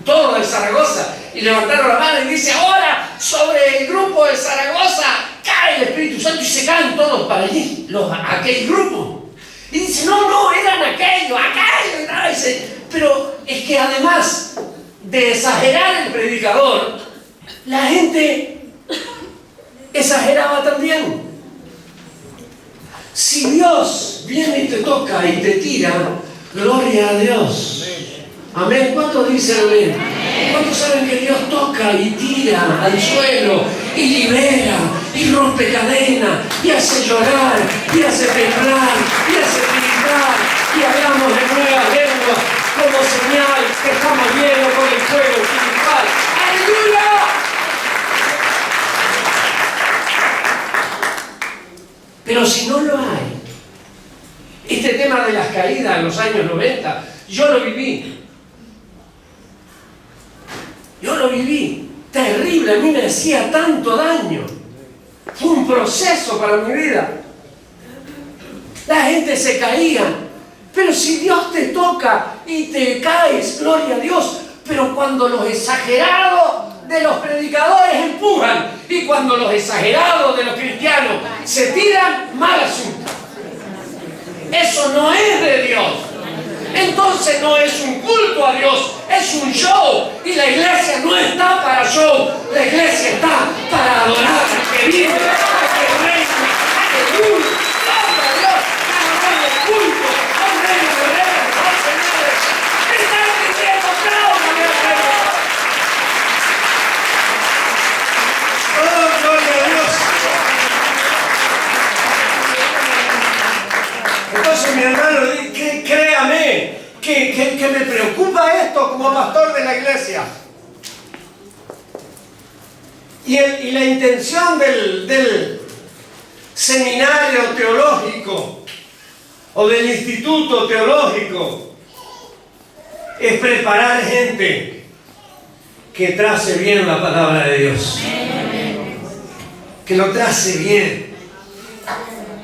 todos de Zaragoza, y levantaron la mano y dice, ahora sobre el grupo de Zaragoza cae el Espíritu Santo, y se caen todos para allí, aquel grupo. Y dice, no, eran aquellos, ¿no? Dice, pero es que además de exagerar el predicador, la gente exageraba también. Si Dios viene y te toca y te tira, gloria a Dios. Amén. ¿Cuántos dicen amén? ¿Cuántos saben que Dios toca y tira al suelo y libera y rompe cadenas y hace llorar y hace temblar y hace gritar y hablamos de nuevas lenguas como señal que estamos llenos con el fuego espiritual? ¡Aleluya! Pero si no lo hay, este tema de las caídas en los años 90, yo lo viví. Terrible, a mí me hacía tanto daño. Fue un proceso para mi vida. La gente se caía, pero si Dios te toca y te caes, gloria a Dios. Pero cuando los exagerados de los predicadores empujan y cuando los exagerados de los cristianos se tiran, mal asunto. Eso no es de Dios. Entonces no es un culto a Dios, es un show. Y la iglesia no está para show, la iglesia está para adorar a que vive, a que reina, a que dure. ¡Gloria a Dios! ¡A el culto! ¡A un rey de reyes! ¡A señores! ¿Qué están diciendo? ¡Apláudame al rey! ¡Oh, gloria a Dios! Entonces, mi hermano, créame que me preocupa esto como pastor de la iglesia. Y la intención del seminario teológico o del instituto teológico es preparar gente que trace bien la palabra de Dios. Que lo trace bien.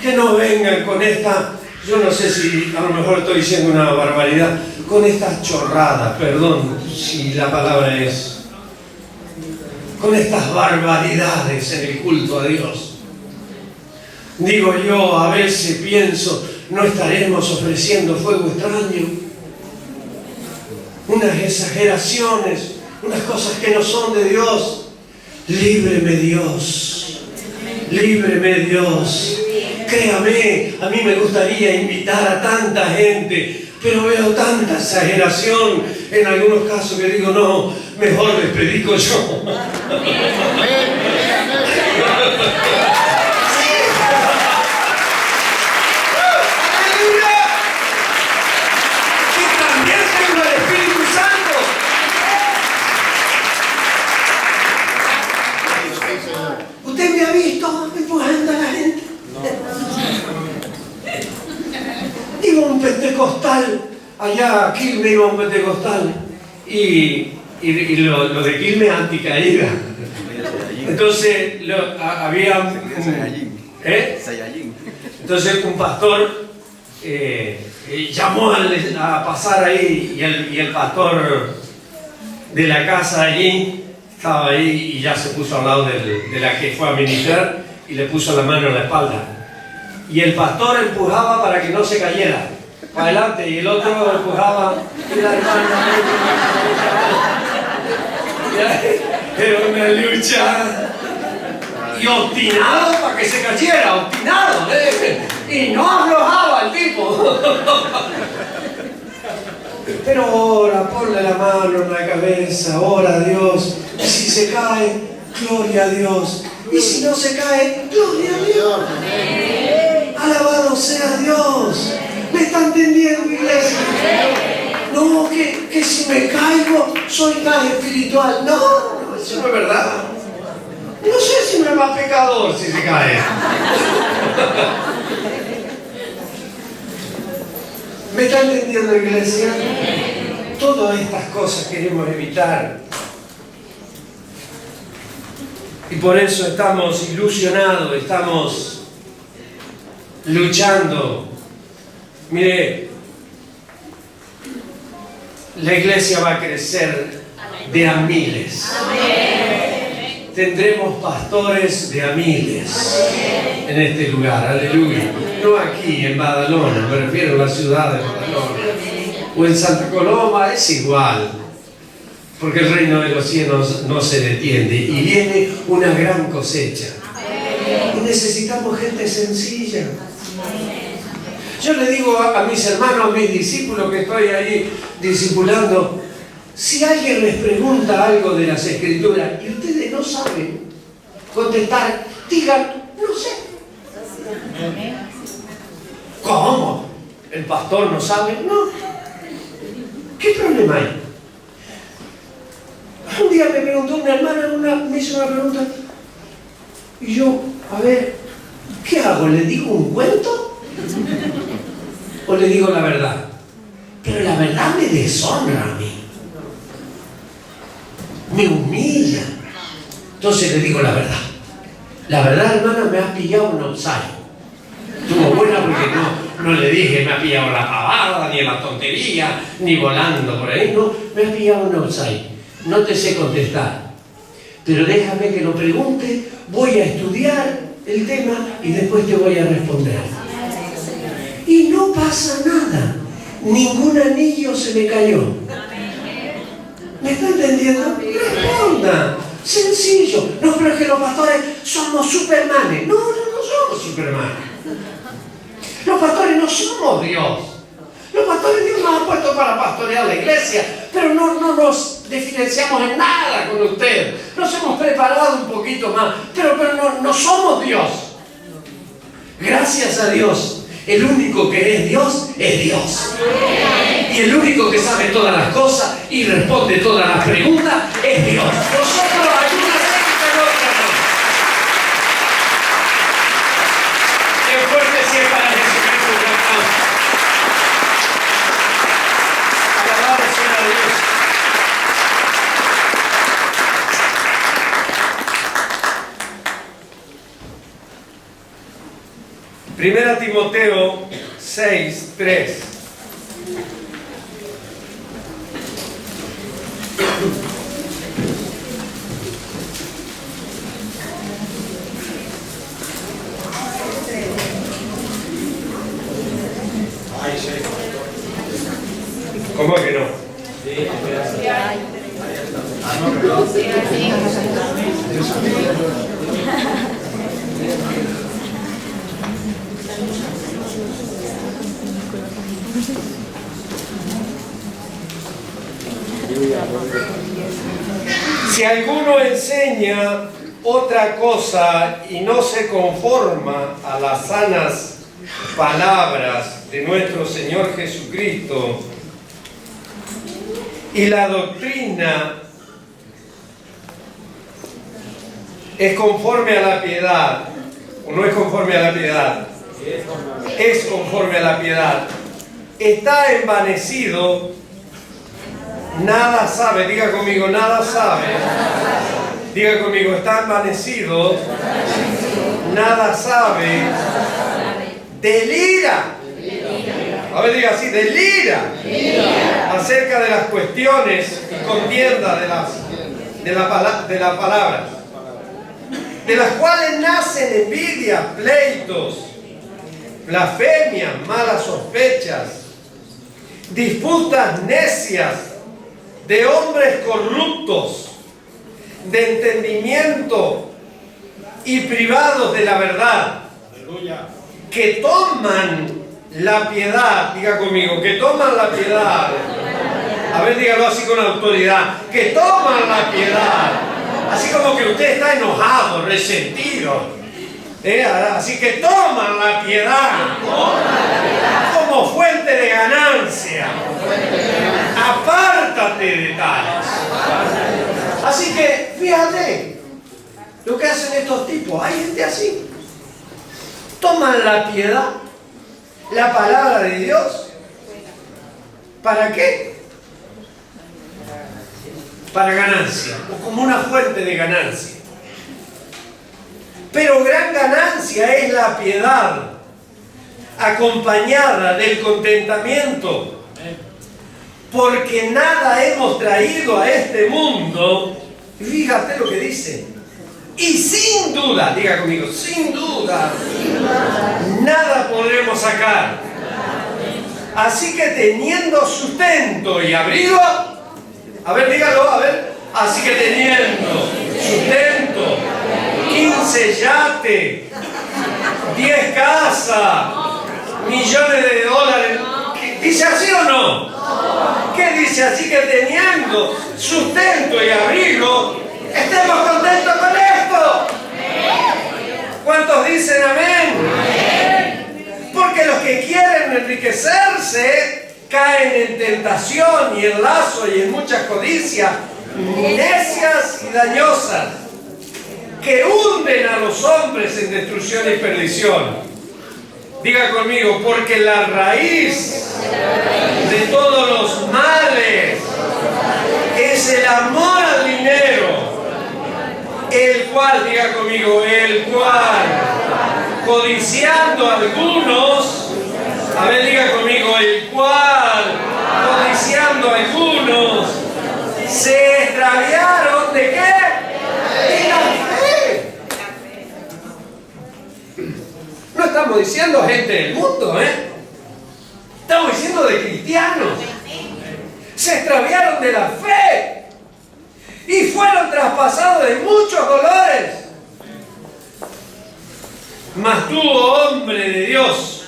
Que no vengan con esta... Yo no sé si a lo mejor estoy diciendo una barbaridad, con estas chorradas, perdón si la palabra es, con estas barbaridades en el culto a Dios. Digo yo, a veces pienso, ¿no estaremos ofreciendo fuego extraño? Unas exageraciones, unas cosas que no son de Dios. Líbreme Dios, líbreme Dios. Créame, a mí me gustaría invitar a tanta gente, pero veo tanta exageración en algunos casos que digo, no, mejor les predico yo. Que también tengo el Espíritu Santo. ¿Usted me ha visto empujando a la gente? Iba un pentecostal, allá a Quilmes iba un pentecostal, y lo de Quilmes anticaída. Entonces había entonces un pastor llamó a pasar ahí, y el pastor de la casa allí estaba ahí y ya se puso al lado de la que fue a ministrar y le puso la mano en la espalda. Y el pastor empujaba para que no se cayera para adelante, y el otro empujaba, y la hermana, era una lucha, y obstinado para que se cayera, obstinado, y no aflojaba el tipo. Pero ora, ponle la mano en la cabeza, ora a Dios, y si se cae, gloria a Dios, y si no se cae, gloria a Dios. Alabado sea Dios. ¿Me está entendiendo, iglesia? No, que si me caigo soy más espiritual. No, eso no es verdad. No sé si me va pecador si se cae. ¿Me está entendiendo, iglesia? Todas estas cosas queremos evitar. Y por eso estamos ilusionados, estamos luchando. Mire, la iglesia va a crecer de a miles. Tendremos pastores de a miles en este lugar, aleluya. No aquí en Badalona, me refiero a la ciudad de Badalona. O en Santa Coloma, es igual. Porque el reino de los cielos no se detiene y viene una gran cosecha. Y necesitamos gente sencilla. Yo le digo a mis hermanos, a mis discípulos que estoy ahí discipulando, si alguien les pregunta algo de las Escrituras y ustedes no saben contestar, digan, no sé. ¿Cómo? ¿El pastor no sabe? No. ¿Qué problema hay? Un día me preguntó una hermana, me hizo una pregunta, y yo, a ver, ¿qué hago? ¿Le digo un cuento? ¿O le digo la verdad? Pero la verdad me deshonra a mí. Me humilla. Entonces le digo la verdad. La verdad, hermana, me ha pillado un outside. Estuvo buena porque no le dije me ha pillado la pavada, ni la tontería, ni volando por ahí. No, me ha pillado un outside. No te sé contestar. Pero déjame que lo pregunte, voy a estudiar el tema y después te voy a responder. Y no pasa nada. Ningún anillo se me cayó. ¿Me está entendiendo? Responda. Sencillo. No, pero es que los pastores somos supermanes. No somos supermanes. Los pastores no somos Dios. Los pastores Dios nos ha puesto para pastorear la iglesia, pero no nos diferenciamos en nada con usted. Nos hemos preparado un poquito más, pero no somos Dios. Gracias a Dios. El único que es Dios es Dios. Y el único que sabe todas las cosas y responde todas las preguntas es Dios. Nosotros hay una secta en otra no. Qué fuerte si es para Jesucristo un aplauso. Alabado sea Dios. Primera Timoteo 6:3. ¿Cómo que no? Si alguno enseña otra cosa y no se conforma a las sanas palabras de nuestro Señor Jesucristo y la doctrina es conforme a la piedad, o no es conforme a la piedad, es conforme a la piedad, está envanecido, nada sabe, diga conmigo, nada sabe, diga conmigo, está envanecido, nada sabe, delira. A ver, diga así, delira acerca de las cuestiones y contienda de las palabras, de las cuales nacen envidias, pleitos, blasfemias, malas sospechas, disputas necias, de hombres corruptos, de entendimiento y privados de la verdad, que toman la piedad, diga conmigo, que toman la piedad, a ver, dígalo así con autoridad, que toman la piedad, así como que usted está enojado, resentido, así que toman la piedad como fuente de ganancia. Apártate de tales. Así que fíjate lo que hacen estos tipos. Hay gente así. Toman la piedad, la palabra de Dios. ¿Para qué? Para ganancia, o como una fuente de ganancia. Pero gran ganancia es la piedad, acompañada del contentamiento, porque nada hemos traído a este mundo. Y fíjate lo que dice. Y sin duda, diga conmigo, sin duda, nada podremos sacar. Así que teniendo sustento y abrigo, a ver, dígalo, a ver. Así que teniendo sustento, 15 yates, 10 casas, millones de dólares. ¿Dice así o no? ¿Qué dice? Así que teniendo sustento y abrigo, estemos contentos con esto. ¿Cuántos dicen amén? Porque los que quieren enriquecerse caen en tentación y en lazo y en muchas codicias necias y dañosas que hunden a los hombres en destrucción y perdición. Diga conmigo, porque la raíz de todos los males es el amor al dinero, el cual, diga conmigo, el cual, codiciando a algunos, a ver, diga conmigo, el cual, codiciando a algunos, se extraviaron ¿de qué? De la fe. No estamos diciendo gente del mundo, estamos diciendo de cristianos. Se extraviaron de la fe y fueron traspasados de muchos dolores. Mas tú, oh hombre de Dios,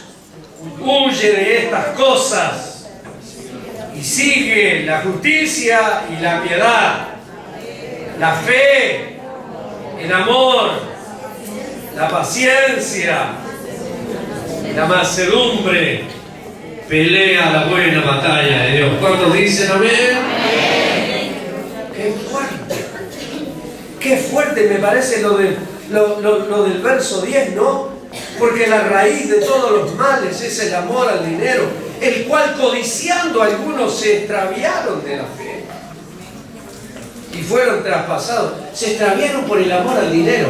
huye de estas cosas y sigue la justicia y la piedad, la fe, el amor, la paciencia, la mansedumbre. Pelea la buena batalla de Dios. ¿Cuántos dicen amén? ¡Qué fuerte! ¡Qué fuerte me parece lo del verso 10, ¿no? Porque la raíz de todos los males es el amor al dinero, el cual codiciando algunos se extraviaron de la fe y fueron traspasados. Se extraviaron por el amor al dinero.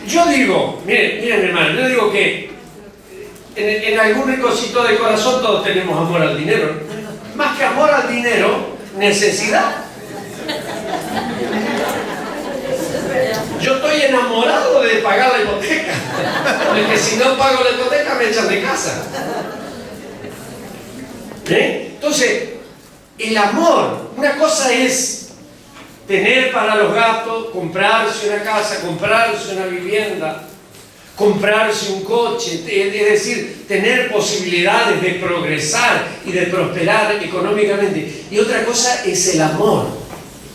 Yo digo, miren hermano, yo digo que en algún rinconcito de corazón todos tenemos amor al dinero. Más que amor al dinero, necesidad. Yo estoy enamorado de pagar la hipoteca, porque si no pago la hipoteca me echan de casa. Entonces, el amor, una cosa es tener para los gastos, comprarse una casa, comprarse una vivienda, comprarse un coche, es decir, tener posibilidades de progresar y de prosperar económicamente. Y otra cosa es el amor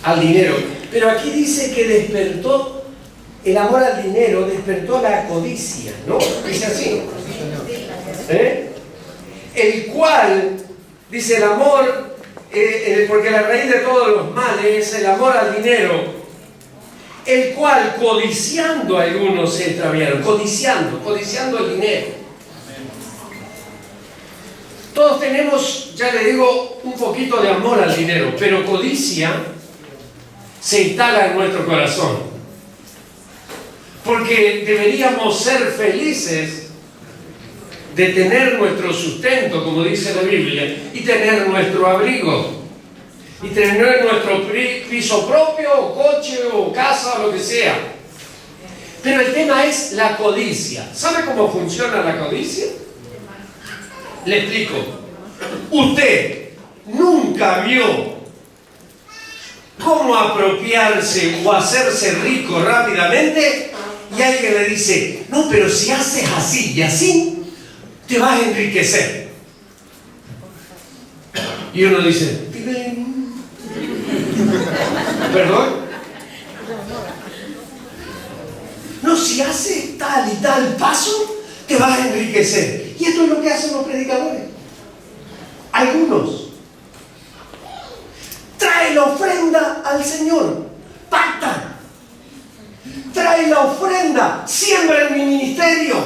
al dinero. Pero aquí dice que despertó el amor al dinero, despertó la codicia, ¿no? Dice así. El cual, dice el amor, porque la raíz de todos los males es el amor al dinero, el cual codiciando algunos se extraviaron, codiciando el dinero. Todos tenemos, ya le digo, un poquito de amor al dinero, pero codicia se instala en nuestro corazón. Porque deberíamos ser felices de tener nuestro sustento, como dice la Biblia, y tener nuestro abrigo, y tener nuestro piso propio, o coche, o casa, o lo que sea. Pero el tema es la codicia. ¿Sabe cómo funciona la codicia? Le explico. Usted nunca vio cómo apropiarse o hacerse rico rápidamente y alguien le dice, no, pero si haces así y así, te vas a enriquecer. Y uno dice, ¿perdón? No, si haces tal y tal paso, te vas a enriquecer. Y esto es lo que hacen los predicadores. Algunos. Trae la ofrenda al Señor. Pacta. Trae la ofrenda. Siembra en mi ministerio.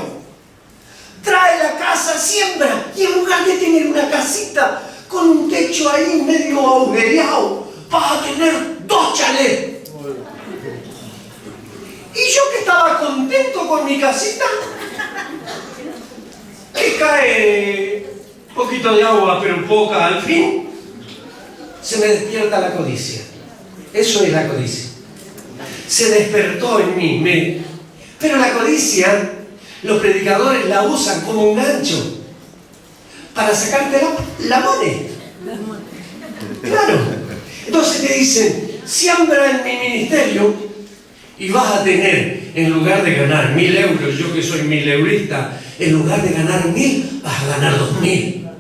Trae la casa, siembra. Y en lugar de tener una casita con un techo ahí medio agujereado, vas a tener 2 chalets. Y yo que estaba contento con mi casita, que cae un poquito de agua, pero poca al fin, se me despierta la codicia. Eso es la codicia. Se despertó en mí. Pero la codicia, los predicadores la usan como un gancho para sacarte la moneda. Claro. Entonces te dicen, siembra en mi ministerio y vas a tener, en lugar de ganar 1.000 euros, yo que soy 1.000 eurista, en lugar de ganar 1.000, vas a ganar 2.000.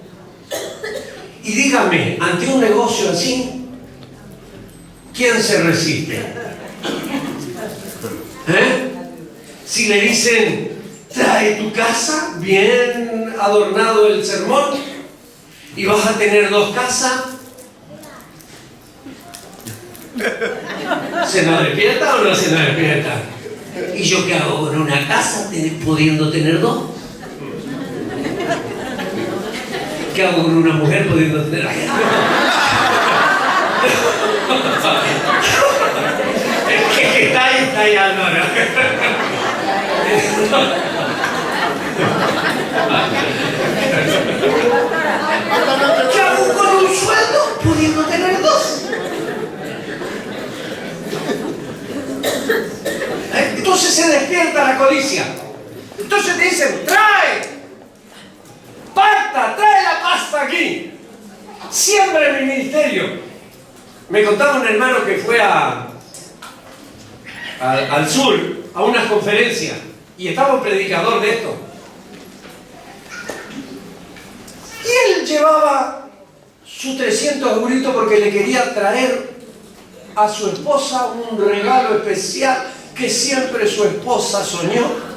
Y dígame, ante un negocio así, ¿quién se resiste? Si le dicen, trae tu casa, bien adornado el sermón, y vas a tener 2 casas, ¿se nos despierta o no se nos despierta? ¿Y yo qué hago con una casa pudiendo tener 2? ¿Qué hago con una mujer pudiendo tener? Está ahí, Álvaro. ¿Qué hago con un sueldo pudiendo tener 2? Entonces se despierta la codicia. Entonces te dicen, trae la pasta aquí, siembra en mi ministerio. Me contaba un hermano que fue al sur a unas conferencias y estaba un predicador de esto, y él llevaba sus 300 euritos porque le quería traer a su esposa un regalo especial que siempre su esposa soñó,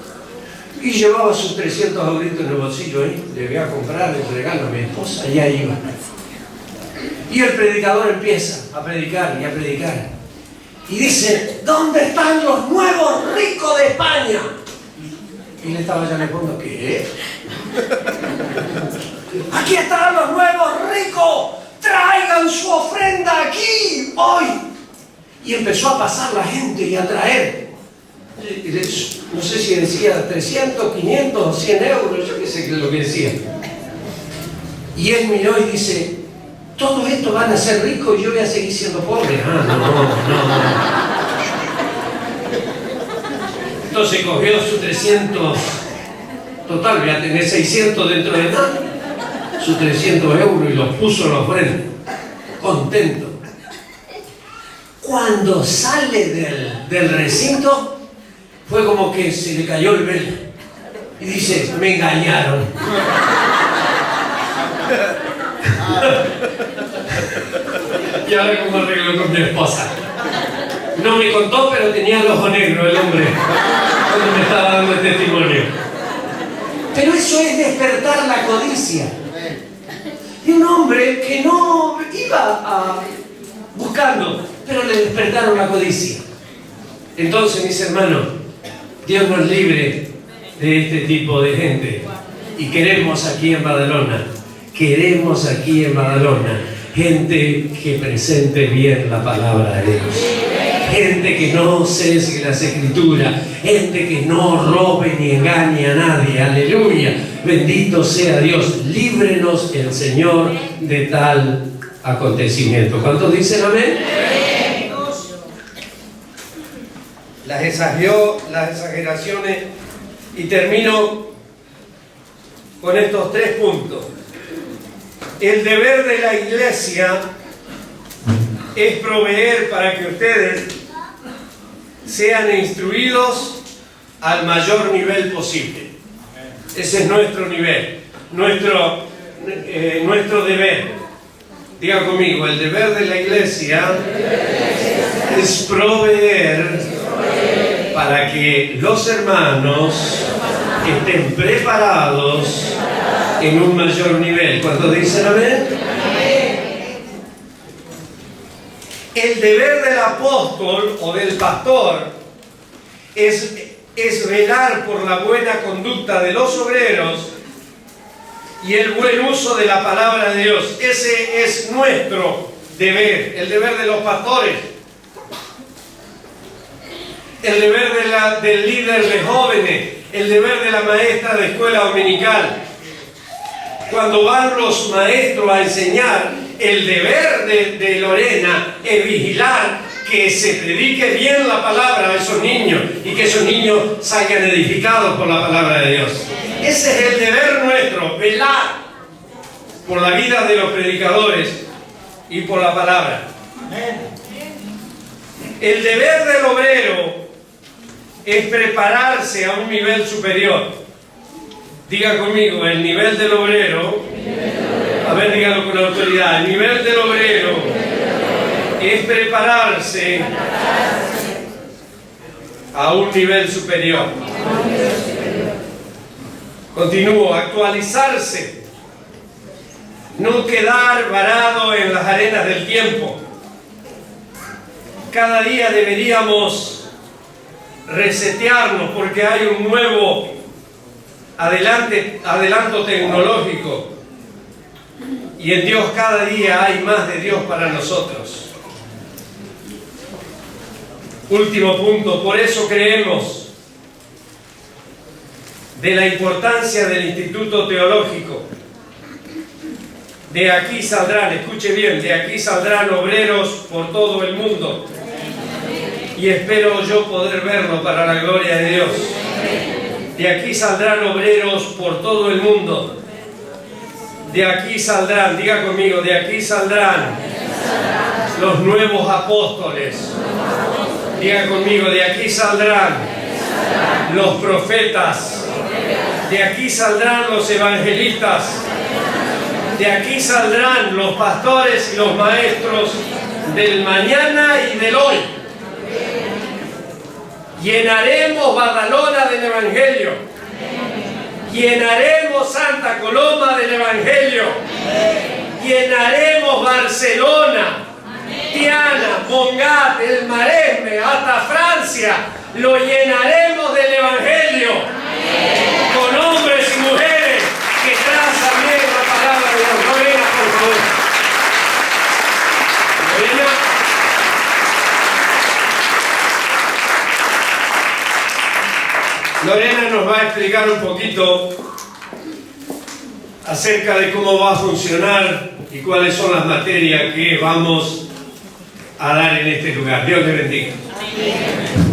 y llevaba sus 300 euritos en el bolsillo ahí. Le voy a comprar el regalo a mi esposa, y ahí iba. Y el predicador empieza a predicar y a predicar y dice, ¿dónde están los nuevos ricos de España? Y le estaba ya respondiendo, ¿qué? Aquí están los nuevos ricos, traigan su ofrenda aquí hoy. Y empezó a pasar la gente y a traer, no sé si decía 300, 500 o 100 euros, yo qué sé qué es lo que decía. Y él miró y dice, ¿todo esto van a ser ricos y yo voy a seguir siendo pobre? No. Entonces cogió sus 300, total, voy a tener 600 dentro de nada, sus 300 euros, y los puso en la ofrenda, contento. Cuando sale del recinto, fue como que se le cayó el velo. Y dice, me engañaron. Y ahora cómo arreglo con mi esposa. No me contó, pero tenía el ojo negro el hombre cuando me estaba dando el testimonio. Pero eso es despertar la codicia. Y un hombre que no iba buscando, pero le despertaron la codicia. Entonces, mis hermanos, Dios nos libre de este tipo de gente. Y queremos aquí en Badalona gente que presente bien la palabra de Dios, gente que no sesgue las escrituras, gente que no robe ni engañe a nadie. Aleluya, bendito sea Dios. Líbrenos el Señor de tal acontecimiento. ¿Cuántos dicen amén? Las exageraciones, y termino con estos 3 puntos. El deber de la iglesia es proveer para que ustedes sean instruidos al mayor nivel posible. Ese es nuestro nivel, nuestro deber. Diga conmigo, el deber de la iglesia es proveer para que los hermanos estén preparados en un mayor nivel. ¿Cuántos dicen amén? El deber del apóstol o del pastor es velar por la buena conducta de los obreros y el buen uso de la palabra de Dios. Ese es nuestro deber, el deber de los pastores, el deber del líder de jóvenes, el deber de la maestra de escuela dominical. Cuando van los maestros a enseñar, El deber de Lorena es vigilar que se predique bien la palabra a esos niños y que esos niños salgan edificados por la palabra de Dios. Ese es el deber nuestro, velar por la vida de los predicadores y por la palabra. El deber del obrero es prepararse a un nivel superior. Diga conmigo, el nivel del obrero, a ver, dígalo con autoridad, el nivel del obrero es prepararse a un nivel superior. Continúo, actualizarse, no quedar varado en las arenas del tiempo. Cada día deberíamos resetearnos porque hay un nuevo adelanto tecnológico y en Dios cada día hay más de Dios para nosotros. Último punto, por eso creemos de la importancia del Instituto Teológico. De aquí saldrán, escuche bien, de aquí saldrán obreros por todo el mundo. Y espero yo poder verlo para la gloria de Dios. De aquí saldrán obreros por todo el mundo. De aquí saldrán, diga conmigo, de aquí saldrán los nuevos apóstoles. Diga conmigo, de aquí saldrán los profetas. De aquí saldrán los evangelistas. De aquí saldrán los pastores y los maestros del mañana y del hoy. Llenaremos Badalona del Evangelio. Llenaremos Santa Coloma del Evangelio. Llenaremos Barcelona, Tiana, Mongat, el Maresme, hasta Francia. Lo llenaremos del Evangelio. Con hombres y mujeres que trazan bien la palabra de Dios. Lorena, por favor. Lorena nos va a explicar un poquito acerca de cómo va a funcionar y cuáles son las materias que vamos a dar en este lugar. Dios le bendiga. Amén.